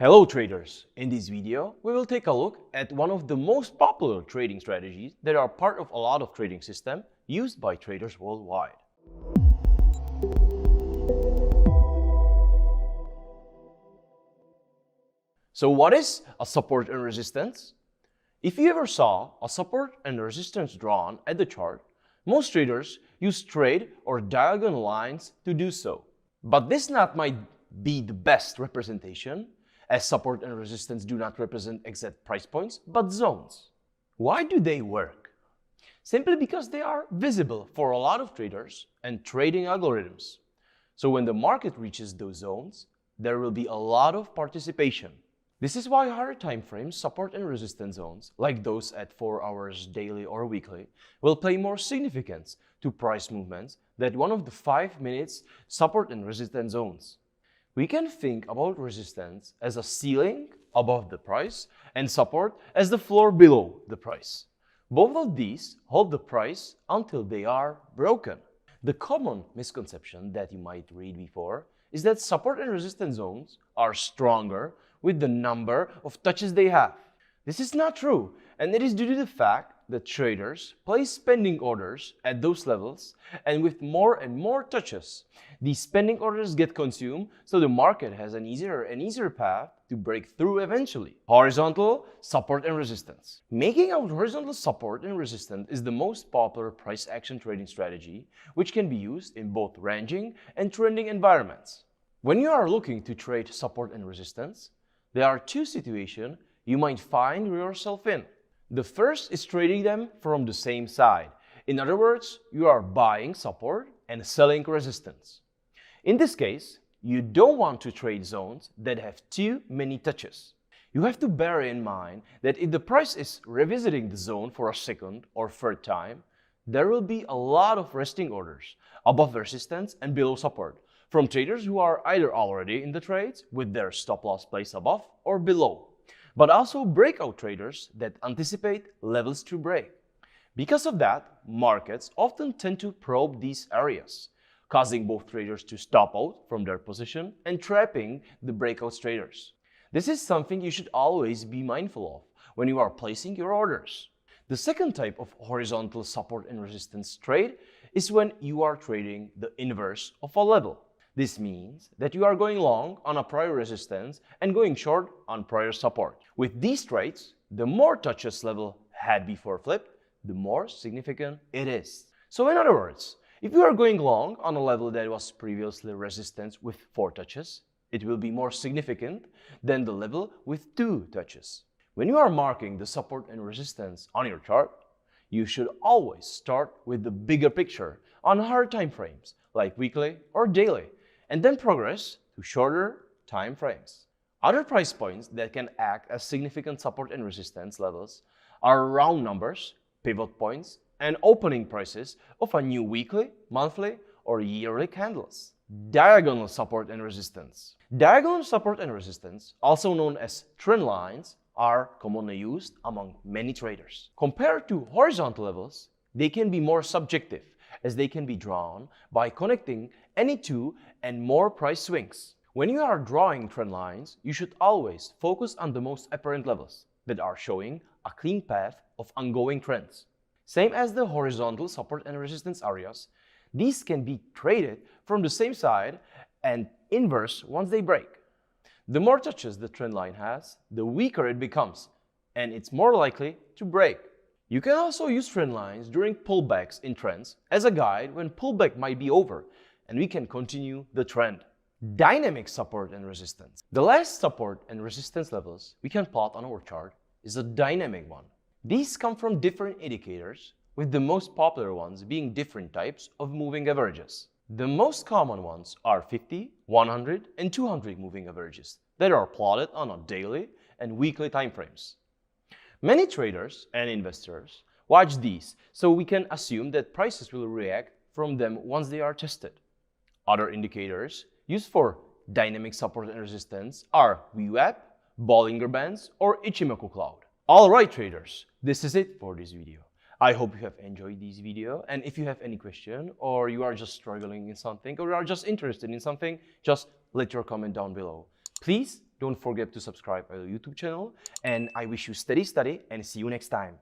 Hello traders! In this video, we will take a look at one of the most popular trading strategies that are part of a lot of trading systems used by traders worldwide. So what is a support and resistance? If you ever saw a support and resistance drawn at the chart, most traders use straight or diagonal lines to do so. But this might be the best representation, as support and resistance do not represent exact price points, but zones. Why do they work? Simply because they are visible for a lot of traders and trading algorithms. So when the market reaches those zones, there will be a lot of participation. This is why higher time frames, support and resistance zones, like those at 4 hours daily or weekly, will play more significance to price movements than one of the 5 minutes support and resistance zones. We can think about resistance as a ceiling above the price and support as the floor below the price. Both of these hold the price until they are broken. The common misconception that you might read before is that support and resistance zones are stronger with the number of touches they have. This is not true, and it is due to the fact that traders place spending orders at those levels, and with more and more touches, these spending orders get consumed, so the market has an easier and easier path to break through eventually. Horizontal support and resistance. Making out horizontal support and resistance is the most popular price action trading strategy, which can be used in both ranging and trending environments. When you are looking to trade support and resistance, there are two situations you might find yourself in. The first is trading them from the same side. In other words, you are buying support and selling resistance. In this case, you don't want to trade zones that have too many touches. You have to bear in mind that if the price is revisiting the zone for a second or third time, there will be a lot of resting orders above resistance and below support from traders who are either already in the trades with their stop loss placed above or below, but also breakout traders that anticipate levels to break. Because of that, markets often tend to probe these areas, causing both traders to stop out from their position and trapping the breakout traders. This is something you should always be mindful of when you are placing your orders. The second type of horizontal support and resistance trade is when you are trading the inverse of a level. This means that you are going long on a prior resistance and going short on prior support. With these trades, the more touches level had before flip, the more significant it is. So in other words, if you are going long on a level that was previously resistance with 4 touches, it will be more significant than the level with 2 touches. When you are marking the support and resistance on your chart, you should always start with the bigger picture on higher time frames like weekly or daily, and then progress to shorter time frames. Other price points that can act as significant support and resistance levels are round numbers, pivot points, and opening prices of a new weekly, monthly, or yearly candles. Diagonal support and resistance. Diagonal support and resistance, also known as trend lines, are commonly used among many traders. Compared to horizontal levels, they can be more subjective, as they can be drawn by connecting any 2 and more price swings. When you are drawing trend lines, you should always focus on the most apparent levels that are showing a clean path of ongoing trends. Same as the horizontal support and resistance areas, these can be traded from the same side and inverse once they break. The more touches the trend line has, the weaker it becomes, and it's more likely to break. You can also use trend lines during pullbacks in trends as a guide when pullback might be over and we can continue the trend. Dynamic support and resistance. The last support and resistance levels we can plot on our chart is a dynamic one. These come from different indicators, with the most popular ones being different types of moving averages. The most common ones are 50, 100, and 200 moving averages that are plotted on a daily and weekly time frames. Many traders and investors watch these, so we can assume that prices will react from them once they are tested. Other indicators used for dynamic support and resistance are VWAP, Bollinger Bands, or Ichimoku Cloud. Alright traders, this is it for this video. I hope you have enjoyed this video, and if you have any question or you are just struggling in something or you are just interested in something, just let your comment down below. Please Don't forget to subscribe to our YouTube channel. And I wish you steady study and see you next time.